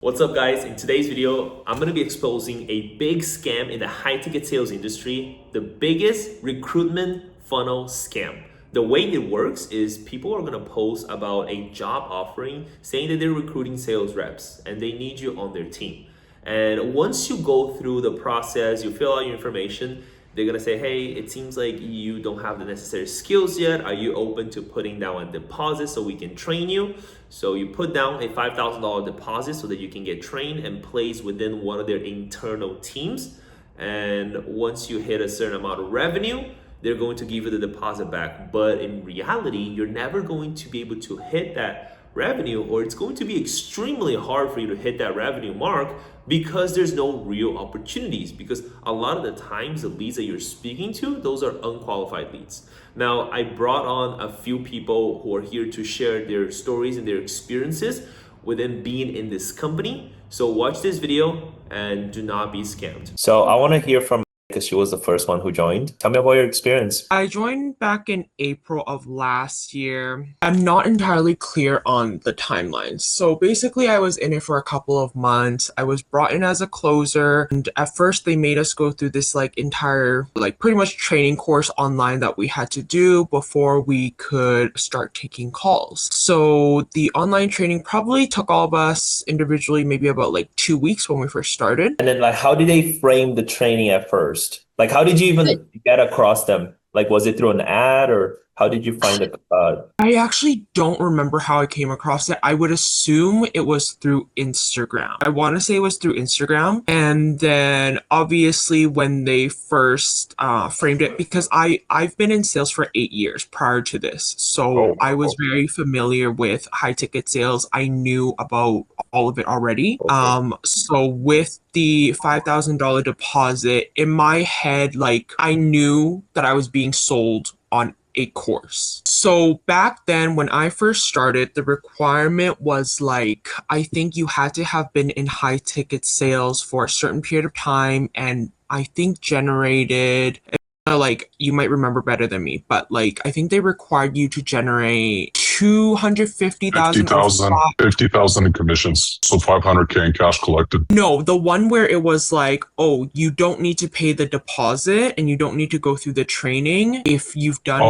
What's up guys? In today's video, I'm going to be exposing a big scam in the high ticket sales industry, the biggest recruitment funnel scam. The way it works is people are going to post about a job offering saying that they're recruiting sales reps and they need you on their team. And once you go through the process, you fill out your information, they're gonna say, hey, it seems like you don't have the necessary skills yet. Are you open to putting down a deposit so we can train you? So you put down a $5,000 deposit so that you can get trained and placed within one of their internal teams. And once you hit a certain amount of revenue, they're going to give you the deposit back. But in reality, you're never going to be able to hit that revenue, or it's going to be extremely hard for you to hit that revenue mark because there's no real opportunities, because a lot of the times the leads that you're speaking to, those are unqualified leads. Now, I brought on a few people who are here to share their stories and their experiences within being in this company. So watch this video and do not be scammed. So I want to hear from, because she was the first one who joined. Tell me about your experience. I joined back in April of last year. I'm not entirely clear on the timelines. So basically, I was in it for a couple of months. I was brought in as a closer, and at first they made us go through this entire pretty much training course online that we had to do before we could start taking calls. So the online training probably took all of us individually maybe about 2 weeks when we first started. And then how did they frame the training at first? How did you even get across them? Was it through an ad, or how did you find it? I actually don't remember how I came across it. I would assume it was through Instagram. I want to say it was through Instagram. And then obviously when they first framed it, because I've been in sales for 8 years prior to this. So I was very familiar with high ticket sales. I knew about all of it already. So with the $5,000 deposit, in my head, I knew that I was being sold on a course. So back then when I first started, the requirement was I think you had to have been in high ticket sales for a certain period of time, and I think generated you might remember better than me, but I think they required you to generate 250,000 50,000 in commissions. So 500K in cash collected. No, the one where it was oh, you don't need to pay the deposit and you don't need to go through the training if you've done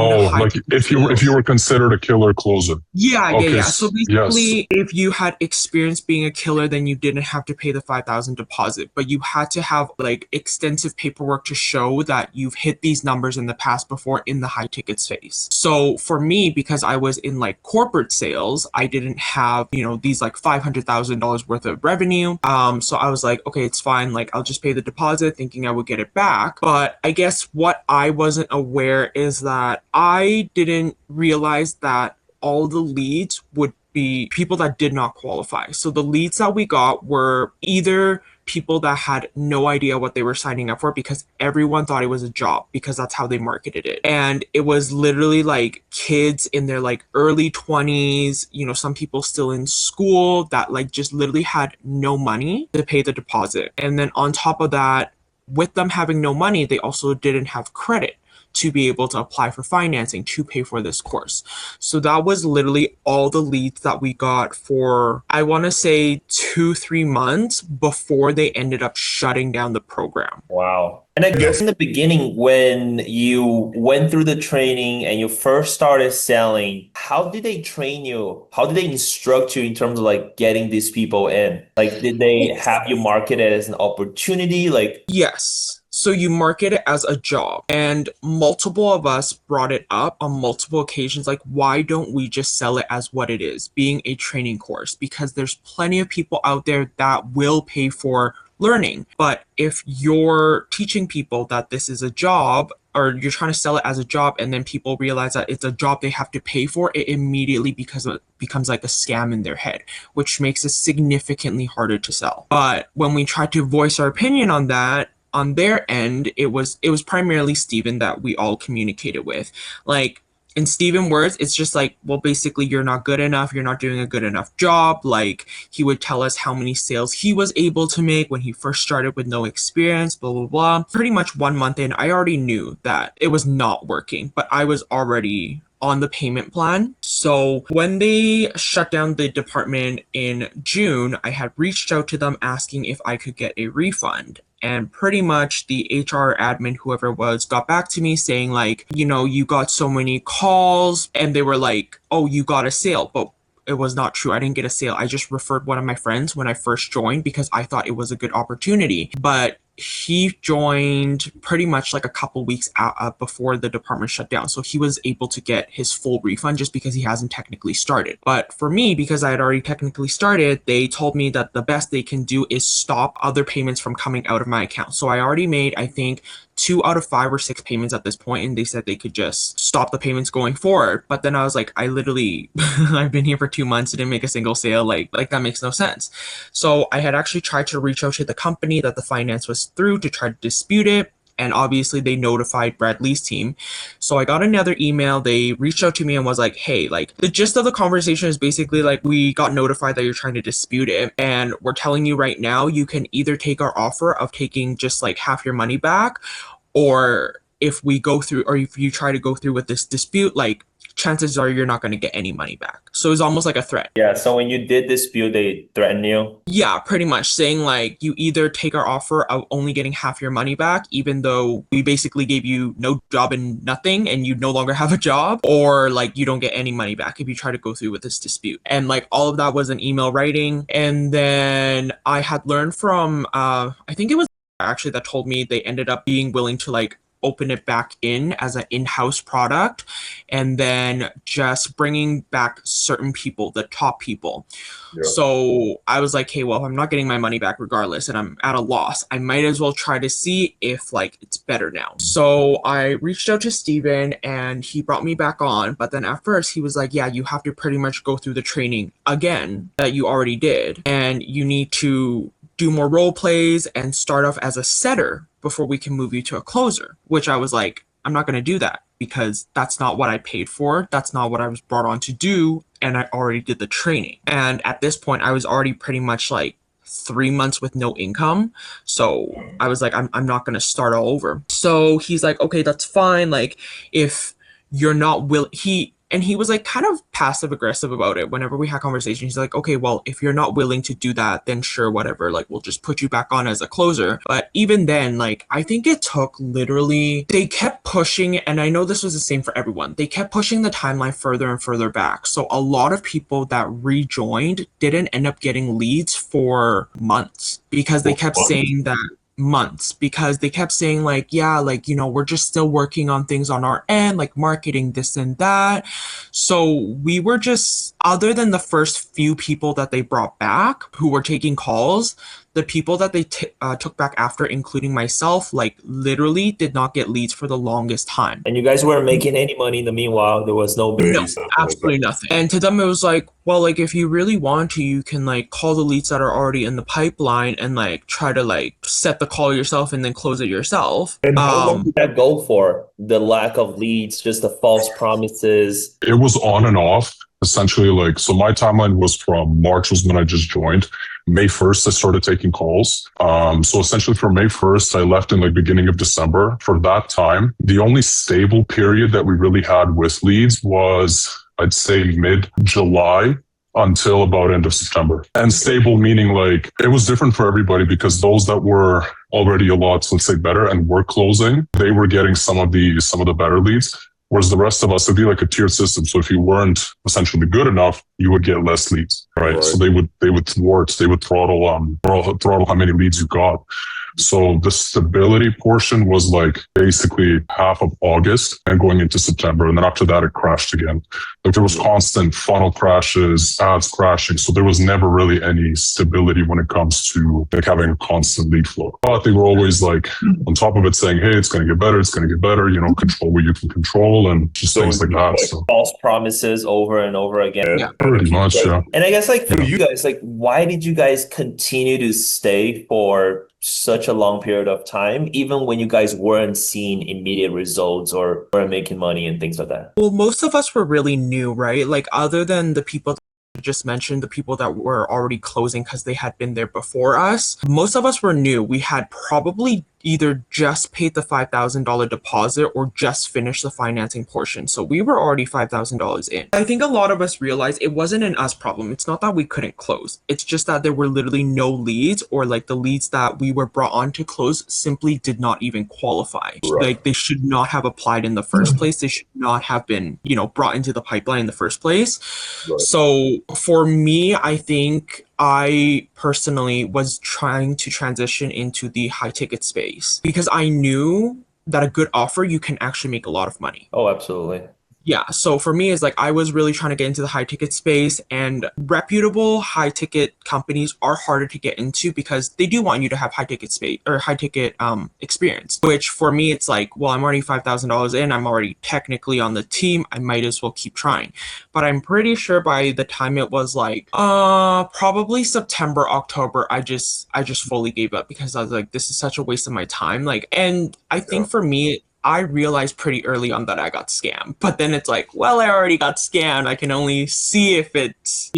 if you were considered a killer closer. Yeah. So basically, if you had experience being a killer, then you didn't have to pay the 5,000 deposit, but you had to have extensive paperwork to show that you've hit these numbers in the past before in the high ticket space. So for me, because I was in corporate sales, I didn't have these $500,000 worth of revenue. So I was okay, it's fine. I'll just pay the deposit, thinking I would get it back. But I guess what I wasn't aware is that I didn't realize that all the leads would be people that did not qualify. So the leads that we got were either people that had no idea what they were signing up for, because everyone thought it was a job because that's how they marketed it. And it was literally kids in their early 20s, some people still in school that just literally had no money to pay the deposit. And then on top of that, with them having no money, they also didn't have credit to be able to apply for financing to pay for this course. So that was literally all the leads that we got for, I want to say 2-3 months before they ended up shutting down the program. Wow. And I guess in the beginning, when you went through the training and you first started selling, how did they train you? How did they instruct you in terms of getting these people in? Did they have you market it as an opportunity? Yes. So you market it as a job, and multiple of us brought it up on multiple occasions. Why don't we just sell it as what it is, being a training course? Because there's plenty of people out there that will pay for learning. But if you're teaching people that this is a job, or you're trying to sell it as a job, and then people realize that it's a job they have to pay for, it immediately becomes a scam in their head, which makes it significantly harder to sell. But when we tried to voice our opinion on that, on their end, it was primarily Steven that we all communicated with. In Steven words, it's just well, basically, you're not good enough. You're not doing a good enough job. He would tell us how many sales he was able to make when he first started with no experience, blah, blah, blah. Pretty much 1 month in, I already knew that it was not working, but I was already on the payment plan. So when they shut down the department in June, I had reached out to them asking if I could get a refund. And pretty much the HR admin, whoever it was, got back to me saying like, you know, you got so many calls, and they were like, oh, you got a sale. But it was not true. I didn't get a sale. I just referred one of my friends when I first joined because I thought it was a good opportunity. But he joined pretty much like a couple weeks before the department shut down. So he was able to get his full refund just because he hasn't technically started. But for me, because I had already technically started, they told me that the best they can do is stop other payments from coming out of my account. So I already made, I think, 2 out of 5 or 6 payments at this point, and they said they could just stop the payments going forward. But then I was like, I literally I've been here for 2 months, didn't make a single sale, like that makes no sense. So I had actually tried to reach out to the company that the finance was through to try to dispute it, and obviously they notified Brad Lea's team. So I got another email. They reached out to me and was like, hey, like the gist of the conversation is basically like, we got notified that you're trying to dispute it, and we're telling you right now, you can either take our offer of taking just like half your money back, or if we go through, or if you try to go through with this dispute, like chances are you're not going to get any money back. So it's almost like a threat. Yeah, so when you did dispute, they threatened you? Yeah, pretty much saying like, you either take our offer of only getting half your money back, even though we basically gave you no job and nothing, and you no longer have a job, or like you don't get any money back if you try to go through with this dispute. And like all of that was an email writing. And then I had learned from, I think it was actually that told me they ended up being willing to like open it back in as an in-house product, and then just bringing back certain people, the top people. Yeah. So I was like, hey, well, if I'm not getting my money back regardless and I'm at a loss, I might as well try to see if like it's better now. So I reached out to Steven and he brought me back on, but then at first he was like, yeah, you have to pretty much go through the training again that you already did, and you need to do more role plays and start off as a setter before we can move you to a closer, which I was like, I'm not going to do that because that's not what I paid for. That's not what I was brought on to do. And I already did the training. And at this point, I was already pretty much like 3 months with no income. So I was like, I'm not going to start all over. So he's like, okay, that's fine. Like if you're not willing, he was like kind of passive aggressive about it. Whenever we had conversations, he's like, okay, well, if you're not willing to do that, then sure, whatever, like we'll just put you back on as a closer. But even then, like I think it took literally, they kept pushing, and I know this was the same for everyone, they kept pushing the timeline further and further back. So a lot of people that rejoined didn't end up getting leads for months because they kept saying that months, because they kept saying like, yeah, like, you know, we're just still working on things on our end, like marketing this and that. So we were just, other than the first few people that they brought back who were taking calls, the people that they took back after, including myself, like literally did not get leads for the longest time. And you guys weren't making any money in the meanwhile. There was no business. No, absolutely nothing. And to them, it was like, well, like if you really want to, you can like call the leads that are already in the pipeline and like try to like set the call yourself and then close it yourself. And how long did that go for? The lack of leads, just the false promises? It was on and off. Essentially, like, so my timeline was from March was when I just joined. May 1st, I started taking calls. So essentially from May 1st, I left in like beginning of December. For that time, the only stable period that we really had with leads was, I'd say, mid-July until about end of September. And stable meaning like it was different for everybody, because those that were already a lot, let's say, better and were closing, they were getting some of the better leads. Whereas the rest of us, it'd be like a tiered system. So if you weren't essentially good enough, you would get less leads, right? So they would throttle how many leads you got. So the stability portion was like basically half of August and going into September. And then after that, it crashed again. Like there was constant funnel crashes, ads crashing. So there was never really any stability when it comes to like having a constant lead flow. But they were always like on top of it saying, hey, it's going to get better. It's going to get better. You know, control what you can control and just things like that. So false promises over and over again. Yeah, pretty much. Yeah. And I guess like for you guys, like why did you guys continue to stay for such a long period of time, even when you guys weren't seeing immediate results or weren't making money and things like that? Well, most of us were really new, right? Like other than the people that just mentioned, the people that were already closing because they had been there before us, most of us were new. We had probably either just paid the $5,000 deposit or just finished the financing portion. So we were already $5,000 in. I think a lot of us realized it wasn't an us problem. It's not that we couldn't close. It's just that there were literally no leads, or like the leads that we were brought on to close simply did not even qualify. Right. Like they should not have applied in the first place. They should not have been, brought into the pipeline in the first place. Right. So for me, I think I personally was trying to transition into the high ticket space because I knew that a good offer, you can actually make a lot of money. Oh, absolutely. Yeah, so for me, it's like I was really trying to get into the high ticket space, and reputable high ticket companies are harder to get into because they do want you to have high ticket space or high ticket experience. Which for me, it's like, well, I'm already $5,000 in. I'm already technically on the team. I might as well keep trying. But I'm pretty sure by the time it was like probably September, October, I just fully gave up because I was like, this is such a waste of my time. Like, and I think for me, I realized pretty early on that I got scammed, but then it's like, well, I already got scammed. I can only see if it's,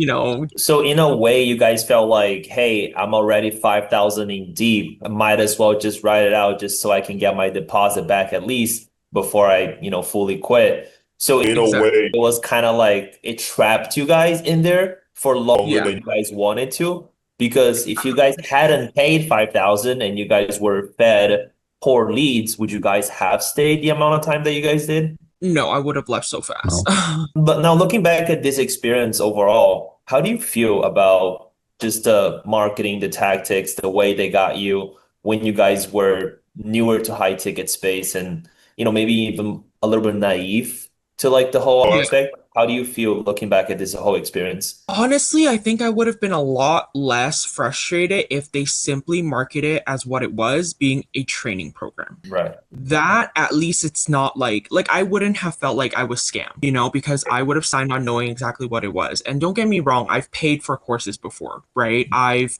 So in a way, you guys felt like, hey, I'm already 5,000 in deep. I might as well just write it out just so I can get my deposit back at least before I, fully quit. So in a way, it was kind of like it trapped you guys in there for longer than you guys wanted to. Because if you guys hadn't paid 5,000 and you guys were fed poor leads, would you guys have stayed the amount of time that you guys did? No, I would have left so fast. No. But now looking back at this experience overall, how do you feel about just the marketing, the tactics, the way they got you when you guys were newer to high ticket space and, maybe even a little bit naive to like the whole aspect? How do you feel looking back at this whole experience? Honestly, I think I would have been a lot less frustrated if they simply marketed it as what it was, being a training program. Right. That at least it's not like I wouldn't have felt like I was scammed, because I would have signed on knowing exactly what it was. And don't get me wrong, I've paid for courses before, right? I've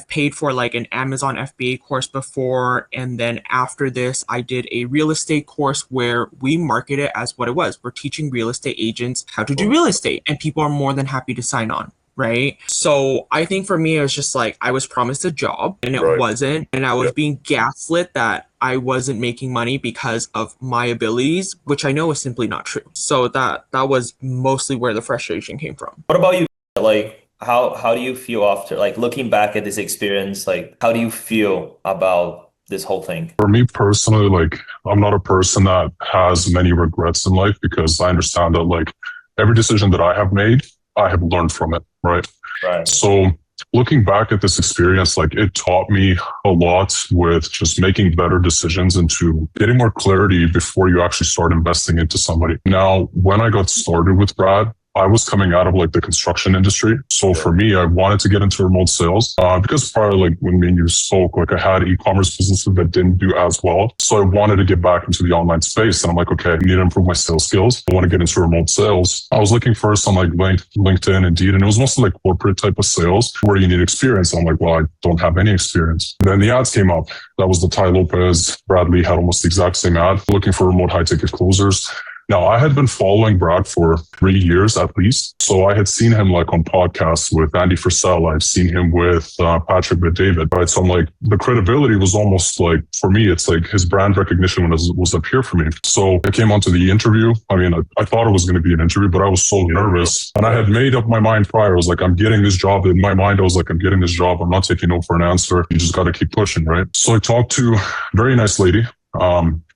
paid for like an Amazon FBA course before, and then after this, I did a real estate course where we market it as what it was. We're teaching real estate agents how to do real estate, and people are more than happy to sign on, right? So I think for me, it was just like I was promised a job and it wasn't, and I was being gaslit that I wasn't making money because of my abilities, which I know is simply not true. So that was mostly where the frustration came from. What about you? Like, how do you feel after, like, looking back at this experience? Like, how do you feel about this whole thing? For me personally, like, I'm not a person that has many regrets in life because I understand that, like, every decision that I have made, I have learned from it, right? Right. So looking back at this experience, like, it taught me a lot with just making better decisions and to getting more clarity before you actually start investing into somebody. Now, when I got started with Brad, I was coming out of like the construction industry. So for me, I wanted to get into remote sales because prior, like when me and you spoke, like I had e-commerce businesses that didn't do as well. So I wanted to get back into the online space. And I'm like, okay, I need to improve my sales skills. I want to get into remote sales. I was looking first on like LinkedIn, Indeed, and it was mostly like corporate type of sales where you need experience. I'm like, well, I don't have any experience. Then the ads came up. That was the Ty Lopez, Brad Lea had almost the exact same ad, looking for remote high ticket closers. Now, I had been following Brad for 3 years at least. So I had seen him like on podcasts with Andy Frisell. I've seen him with Patrick Bet-David, right? So I'm like, the credibility was almost like, for me, it's like his brand recognition was up here for me. So I came onto the interview. I mean, I thought it was going to be an interview, but I was so nervous. And I had made up my mind prior. I was like, I'm getting this job. In my mind, I was like, I'm getting this job. I'm not taking no for an answer. You just got to keep pushing, right? So I talked to a very nice lady.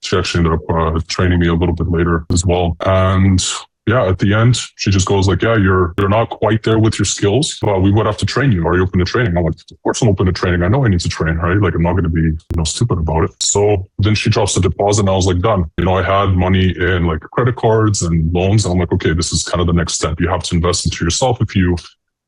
She actually ended up training me a little bit later as well. And yeah, at the end, she just goes like, yeah, you're not quite there with your skills, but we would have to train you. Are you open to training? I'm like, of course I'm open to training. I know I need to train, right? Like, I'm not going to be, stupid about it. So then she drops the deposit and I was like, done. I had money in like credit cards and loans. And I'm like, okay, this is kind of the next step. You have to invest into yourself if you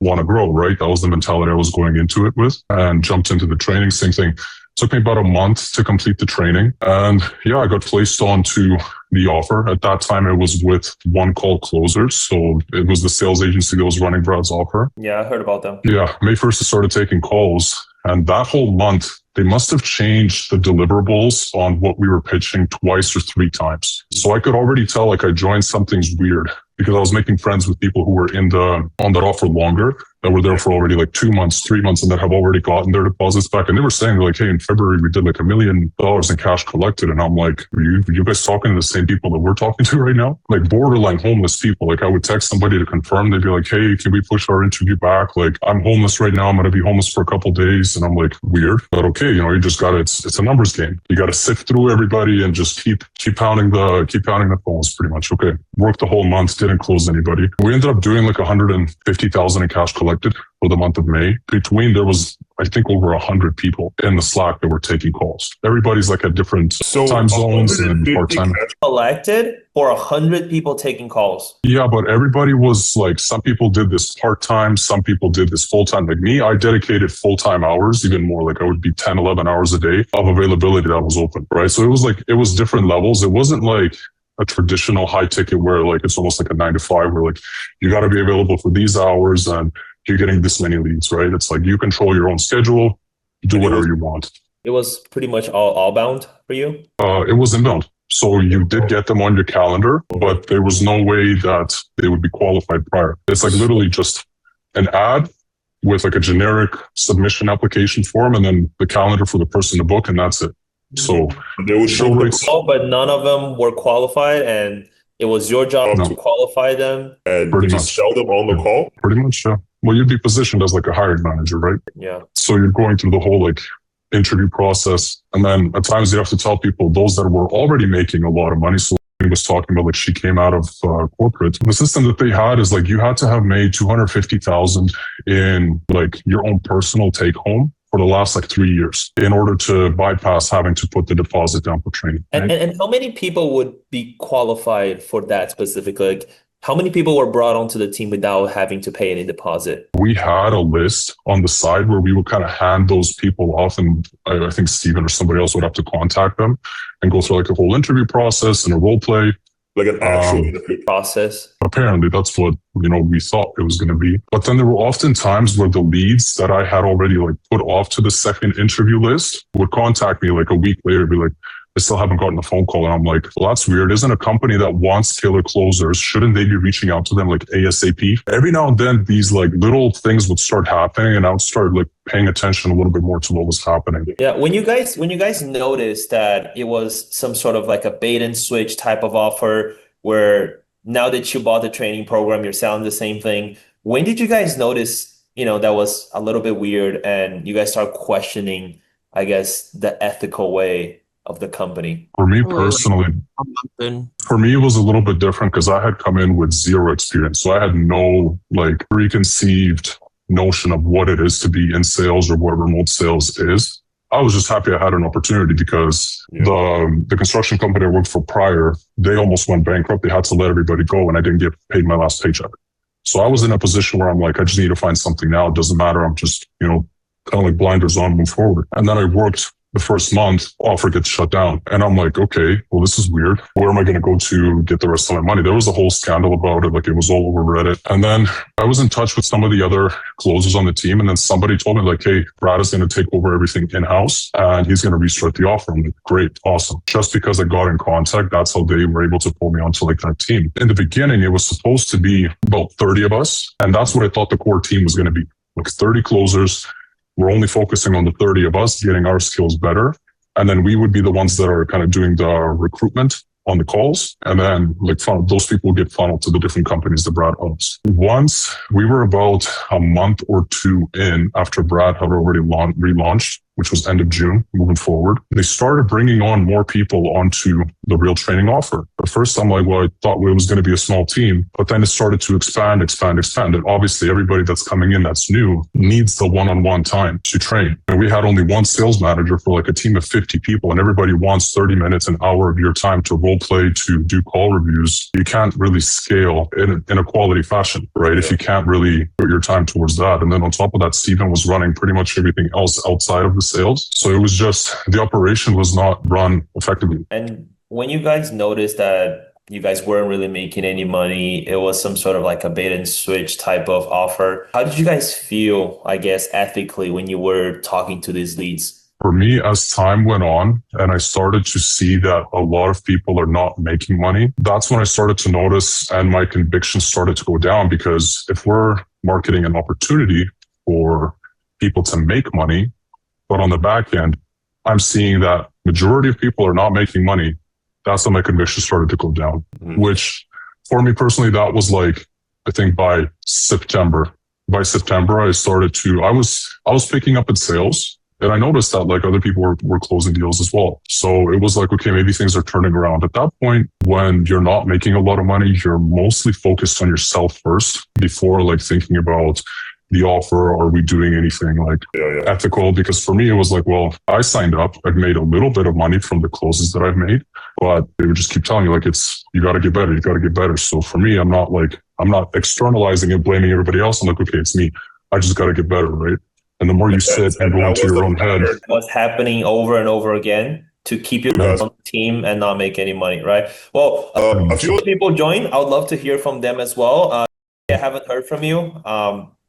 want to grow, right? That was the mentality I was going into it with, and jumped into the training. Same thing. Took me about a month to complete the training. And yeah, I got placed onto the offer. At that time, it was with One Call Closers. So it was the sales agency that was running Brad's offer. Yeah, I heard about them. Yeah, May 1st, I started taking calls. And that whole month, they must have changed the deliverables on what we were pitching twice or 3 times. So I could already tell, like, I joined something's weird because I was making friends with people who were on that offer longer. that were there for already like 2 months, 3 months, and that have already gotten their deposits back. And they were saying like, hey, in February, we did like $1 million in cash collected. And I'm like, are you guys talking to the same people that we're talking to right now? Like borderline homeless people. Like I would text somebody to confirm. They'd be like, hey, can we push our interview back? Like I'm homeless right now. I'm going to be homeless for a couple of days. And I'm like, weird, but okay. You just got to, it's a numbers game. You got to sift through everybody and just keep pounding the phones pretty much. Okay. Worked the whole month, didn't close anybody. We ended up doing like 150,000 in cash collected for the month of May. There was, I think, over 100 people in the Slack that were taking calls. Everybody's like at different time zones and part-time. Collected for 100 people taking calls. Yeah, but everybody was like, some people did this part-time, some people did this full-time. Like me, I dedicated full-time hours, even more. Like I would be 10, 11 hours a day of availability that was open, right? So it was different levels. It wasn't like a traditional high ticket where like it's almost like a 9 to 5 where like you got to be available for these hours and you're getting this many leads, right? It's like you control your own schedule, do whatever you want. It was pretty much all outbound for you? It was inbound. So you did get them on your calendar, but there was no way that they would be qualified prior. It's like literally just an ad with like a generic submission application form and then the calendar for the person to book, and that's it. So they would show rates. But none of them were qualified, and it was your job to qualify them. And just sell them on the call? Pretty much, yeah. Well, you'd be positioned as like a hiring manager, right? Yeah. So you're going through the whole like interview process. And then at times you have to tell people, those that were already making a lot of money. So he was talking about like she came out of corporate. The system that they had is like you had to have made 250,000 in like your own personal take home for the last like 3 years in order to bypass having to put the deposit down for training. Right? And how many people would be qualified for that specifically? Like, how many people were brought onto the team without having to pay any deposit? We had a list on the side where we would kind of hand those people off, and I think Steven or somebody else would have to contact them and go through like a whole interview process and a role play. Like an actual interview process. Apparently that's what, we thought it was going to be. But then there were often times where the leads that I had already like put off to the second interview list would contact me like a week later, be like, I still haven't gotten a phone call. And I'm like, well, that's weird. Isn't a company that wants killer closers, shouldn't they be reaching out to them like ASAP? Every now and then these like little things would start happening, and I would start like paying attention a little bit more to what was happening. Yeah. When you guys noticed that it was some sort of like a bait and switch type of offer where now that you bought the training program, you're selling the same thing. When did you guys notice, that was a little bit weird and you guys start questioning, I guess, the ethical way of the company? For me personally, it was a little bit different because I had come in with zero experience. So I had no like preconceived notion of what it is to be in sales or what remote sales is. I was just happy I had an opportunity because the construction company I worked for prior, they almost went bankrupt. They had to let everybody go and I didn't get paid my last paycheck. So I was in a position where I'm like, I just need to find something now. It doesn't matter. I'm just, kind of like blinders on, move forward. And then I worked the first month, offer gets shut down. And I'm like, okay, well, this is weird. Where am I going to go to get the rest of my money? There was a whole scandal about it. Like it was all over Reddit. And then I was in touch with some of the other closers on the team. And then somebody told me like, hey, Brad is going to take over everything in-house and he's going to restart the offer. I'm like, great, awesome. Just because I got in contact, that's how they were able to pull me onto like that team. In the beginning, it was supposed to be about 30 of us. And that's what I thought the core team was going to be. Like 30 closers. We're only focusing on the 30 of us, getting our skills better. And then we would be the ones that are kind of doing the recruitment on the calls. And then like those people get funneled to the different companies that Brad owns. Once we were about a month or two in after Brad had already relaunched, which was end of June, moving forward, they started bringing on more people onto the real training offer. At first, I'm like, well, I thought it was going to be a small team, but then it started to expand. And obviously everybody that's coming in that's new needs the one-on-one time to train. And we had only one sales manager for like a team of 50 people, and everybody wants 30 minutes, an hour of your time to role play, to do call reviews. You can't really scale in a quality fashion, right? If you can't really put your time towards that. And then on top of that, Steven was running pretty much everything else outside of the sales. So it was just, the operation was not run effectively. And when you guys noticed that you guys weren't really making any money, it was some sort of like a bait and switch type of offer, how did you guys feel, I guess, ethically when you were talking to these leads? For me, as time went on and I started to see that a lot of people are not making money, that's when I started to notice and my conviction started to go down, because if we're marketing an opportunity for people to make money. But on the back end, I'm seeing that majority of people are not making money. That's when my conviction started to go down, which for me personally, that was like, I think by September. By September, I was picking up in sales, and I noticed that like other people were closing deals as well. So it was like, okay, maybe things are turning around. At that point, when you're not making a lot of money, you're mostly focused on yourself first before like thinking about the offer. Are we doing anything like ethical? Because for me, it was like, well, I signed up. I've made a little bit of money from the closes that I've made, but they would just keep telling you like, you got to get better. You got to get better. So for me, I'm not externalizing and blaming everybody else. I'm like, okay, it's me. I just got to get better, right? And the more you sit and go into your own head. What's happening over and over again to keep you on the team and not make any money, right? Well, a few people joined. I would love to hear from them as well. I haven't heard from you.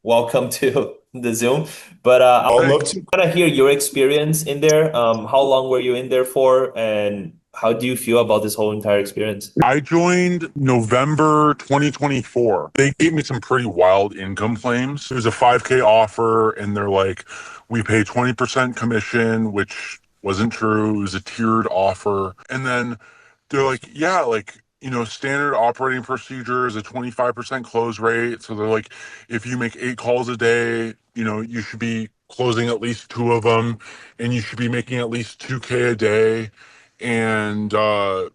Welcome to the Zoom. But I would love to kind of hear your experience in there. How long were you in there for? And how do you feel about this whole entire experience? I joined November 2024. They gave me some pretty wild income claims. It was a 5K offer, and they're like, we pay 20% commission, which wasn't true. It was a tiered offer. And then they're like, yeah, like, standard operating procedure is a 25% close rate. So they're like, if you make 8 calls a day, you should be closing at least 2 of them, and you should be making at least 2K a day. And, they're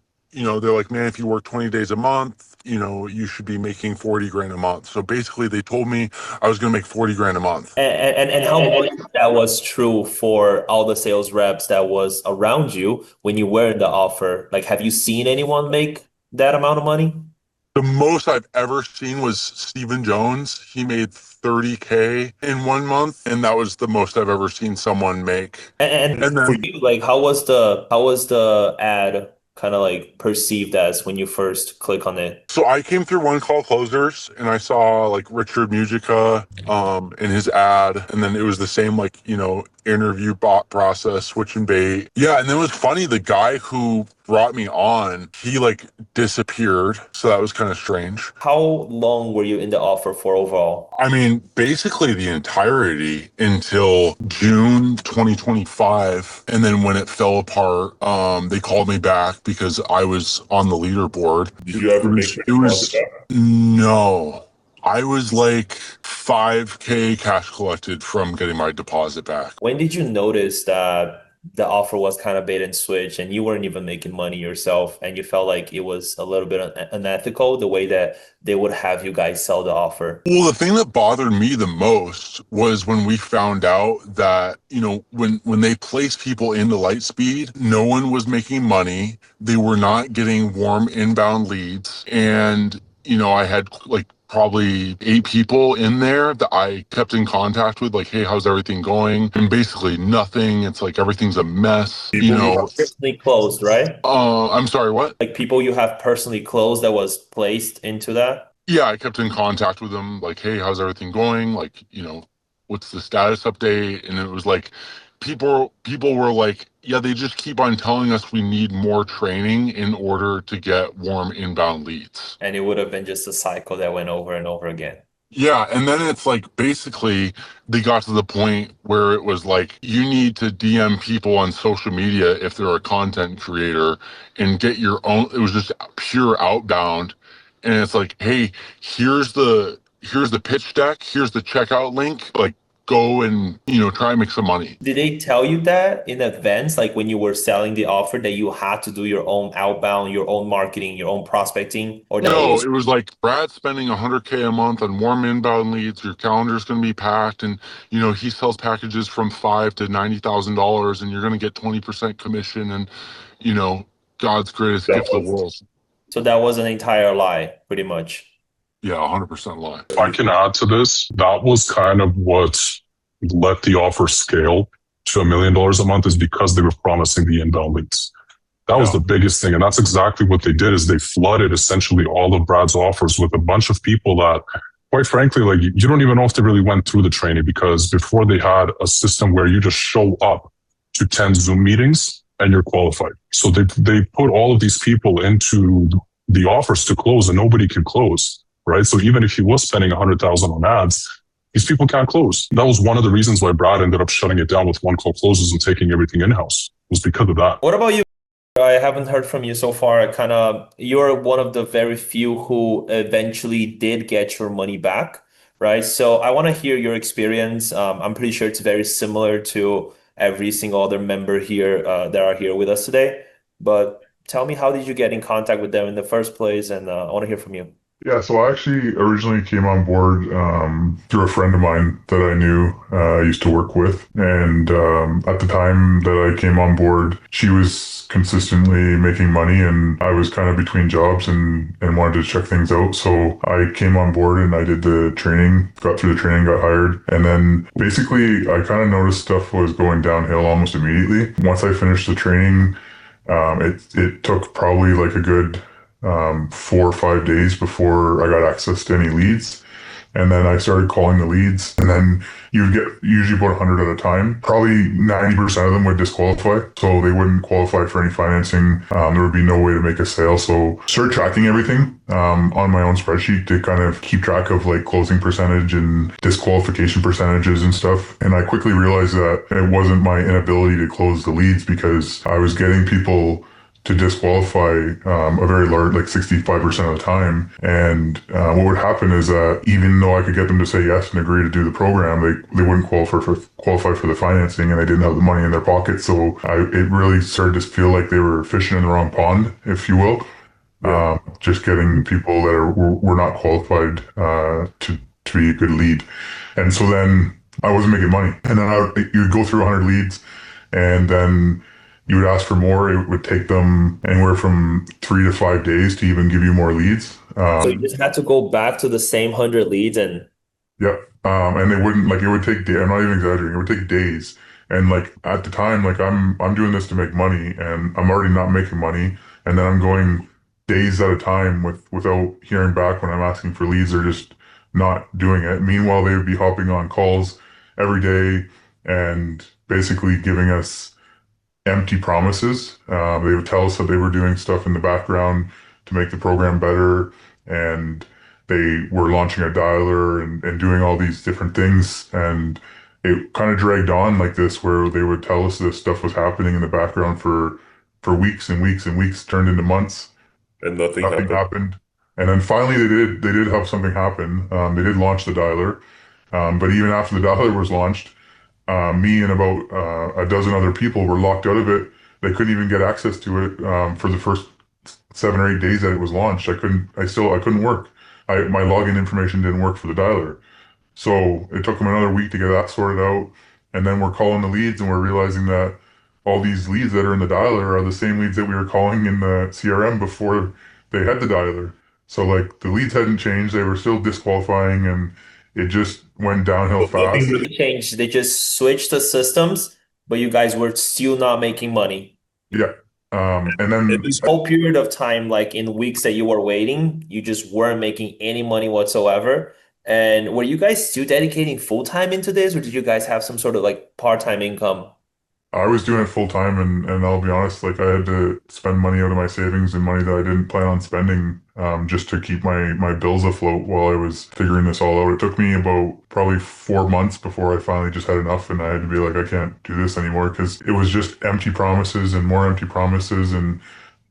like, man, if you work 20 days a month, you should be making 40 grand a month. So basically they told me I was going to make 40 grand a month. And how much that was true for all the sales reps that was around you when you were in the offer? Like, have you seen anyone make that amount of money? The most I've ever seen was Stephen Jones. He made 30K in 1 month, and that was the most I've ever seen someone make. And then, for you, like, how was the ad kind of like perceived as when you first click on it? So I came through One Call Closers, and I saw like Richard Mujica in his ad, and then it was the same like interview bot process, switch and bait. Yeah, and then it was funny, the guy who brought me on, he like disappeared, so that was kind of strange. How long were you in the offer for overall? I mean, basically the entirety until June 2025, and then when it fell apart, they called me back because I was on the leaderboard. Did you ever make No. I was like 5K cash collected from getting my deposit back. When did you notice that the offer was kind of bait and switch and you weren't even making money yourself and you felt like it was a little bit unethical the way that they would have you guys sell the offer? Well, the thing that bothered me the most was when we found out that, when they placed people into Lightspeed, no one was making money. They were not getting warm inbound leads. And, I had like probably 8 people in there that I kept in contact with, like, hey, how's everything going? And basically nothing. It's like everything's a mess. Personally closed, right? I'm sorry, what? Like people you have personally closed that was placed into that? Yeah, I kept in contact with them, like, hey, how's everything going? Like, what's the status update? And it was like people were like, yeah, they just keep on telling us we need more training in order to get warm inbound leads. And it would have been just a cycle that went over and over again. Yeah, and then it's like basically they got to the point where it was like you need to DM people on social media if they're a content creator and get your own. It was just pure outbound, and it's like, hey, here's the pitch deck, here's the checkout link, like, go and try and make some money. Did they tell you that in advance, like when you were selling the offer, that you had to do your own outbound, your own marketing, your own prospecting? Or no, it was like, Brad spending 100K a month on warm inbound leads, your calendar's going to be packed, and he sells packages from $5,000 to $90,000, and you're going to get 20% commission, and God's greatest gift to the world. So that was an entire lie, pretty much. Yeah, 100% lie. If I can add to this, that was kind of what let the offer scale to $1 million a month, is because they were promising the inbound leads. That was the biggest thing. And that's exactly what they did, is they flooded essentially all of Brad's offers with a bunch of people that, quite frankly, like, you don't even know if they really went through the training, because before they had a system where you just show up to 10 Zoom meetings and you're qualified. So they put all of these people into the offers to close, and nobody can close. right? So even if he was spending 100,000 on ads, these people can't close. That was one of the reasons why Brad ended up shutting it down with one call closes and taking everything in-house, was because of that. What about you? I haven't heard from you so far. You're one of the very few who eventually did get your money back, right? So I want to hear your experience. I'm pretty sure it's very similar to every single other member here that are here with us today. But tell me, how did you get in contact with them in the first place? And I want to hear from you. Yeah, so I actually originally came on board through a friend of mine that I knew, I used to work with. And at the time that I came on board, she was consistently making money, and I was kind of between jobs and wanted to check things out. So I came on board and I did the training, got through the training, got hired. And then basically I kind of noticed stuff was going downhill almost immediately. Once I finished the training, it took probably like a good 4 or 5 days before I got access to any leads. And then I started calling the leads, and then you would get usually about 100 at a time. Probably 90% of them would disqualify, so they wouldn't qualify for any financing. There would be no way to make a sale. So started tracking everything on my own spreadsheet to kind of keep track of like closing percentage and disqualification percentages and stuff. And I quickly realized that it wasn't my inability to close the leads, because I was getting people to disqualify a very large, like 65% of the time. And what would happen is that even though I could get them to say yes and agree to do the program, they wouldn't qualify for the financing, and they didn't have the money in their pocket. So it really started to feel like they were fishing in the wrong pond, if you will. Yeah. Just getting people that were not qualified to be a good lead. And so then I wasn't making money. And then you'd go through 100 leads, and then you would ask for more. It would take them anywhere from 3 to 5 days to even give you more leads. So you just had to go back to the same 100 leads and... Yep. And they wouldn't, like, it would take days. I'm not even exaggerating. It would take days. And like at the time, like I'm doing this to make money, and I'm already not making money. And then I'm going days at a time without hearing back when I'm asking for leads, or just not doing it. Meanwhile, they would be hopping on calls every day and basically giving us empty promises. They would tell us that they were doing stuff in the background to make the program better, and they were launching a dialer and doing all these different things. And it kind of dragged on like this, where they would tell us this stuff was happening in the background for weeks and weeks and weeks, turned into months, and nothing happened. And then finally they did have something happen. They did launch the dialer, but even after the dialer was launched, me and about a dozen other people were locked out of it. They couldn't even get access to it for the first 7 or 8 days that it was launched. I couldn't work. My login information didn't work for the dialer. So it took them another week to get that sorted out. And then we're calling the leads, and we're realizing that all these leads that are in the dialer are the same leads that we were calling in the CRM before they had the dialer. So like the leads hadn't changed. They were still disqualifying, and it just went downhill fast. Nothing really changed. They just switched the systems, but you guys were still not making money. Yeah. And then this whole period of time, like in weeks that you were waiting, you just weren't making any money whatsoever. And were you guys still dedicating full time into this, or did you guys have some sort of like part-time income? I was doing it full time, and I'll be honest, like I had to spend money out of my savings and money that I didn't plan on spending, just to keep my bills afloat while I was figuring this all out. It took me about probably 4 months before I finally just had enough, and I had to be like, I can't do this anymore, because it was just empty promises and more empty promises, and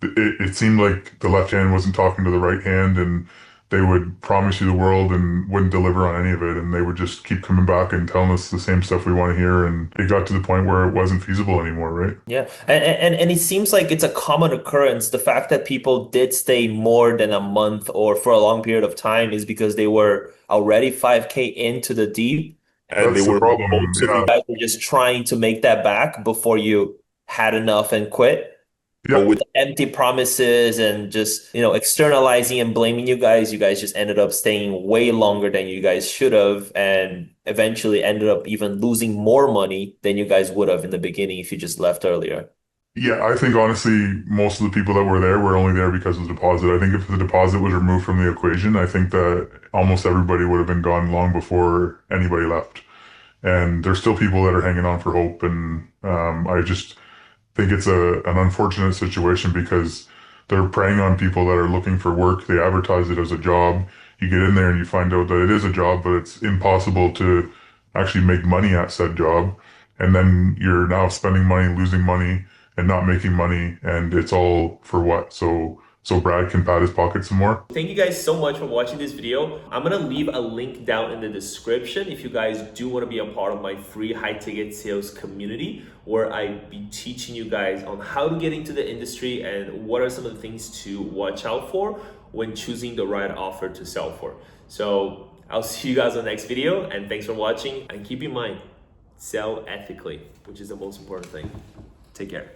it seemed like the left hand wasn't talking to the right hand, and they would promise you the world and wouldn't deliver on any of it. And they would just keep coming back and telling us the same stuff we want to hear. And it got to the point where it wasn't feasible anymore, right? Yeah. And it seems like it's a common occurrence. The fact that people did stay more than a month or for a long period of time is because they were already 5K into the deep. And That's they were the problem. So you guys were just trying to make that back before you had enough and quit. Yeah. But with empty promises and just, externalizing and blaming you guys just ended up staying way longer than you guys should have, and eventually ended up even losing more money than you guys would have in the beginning if you just left earlier. Yeah, I think honestly, most of the people that were there were only there because of the deposit. I think if the deposit was removed from the equation, I think that almost everybody would have been gone long before anybody left. And there's still people that are hanging on for hope, and I just think it's an unfortunate situation, because they're preying on people that are looking for work. They advertise it as a job. you get in there and you find out that it is a job, but it's impossible to actually make money at said job. And then you're now spending money, losing money, and not making money, and it's all for what? So Brad can pat his pocket some more. Thank you guys so much for watching this video. I'm gonna leave a link down in the description if you guys do want to be a part of my free high ticket sales community, where I be teaching you guys on how to get into the industry and what are some of the things to watch out for when choosing the right offer to sell for. So I'll see you guys on the next video, and thanks for watching, and keep in mind, sell ethically, which is the most important thing. Take care.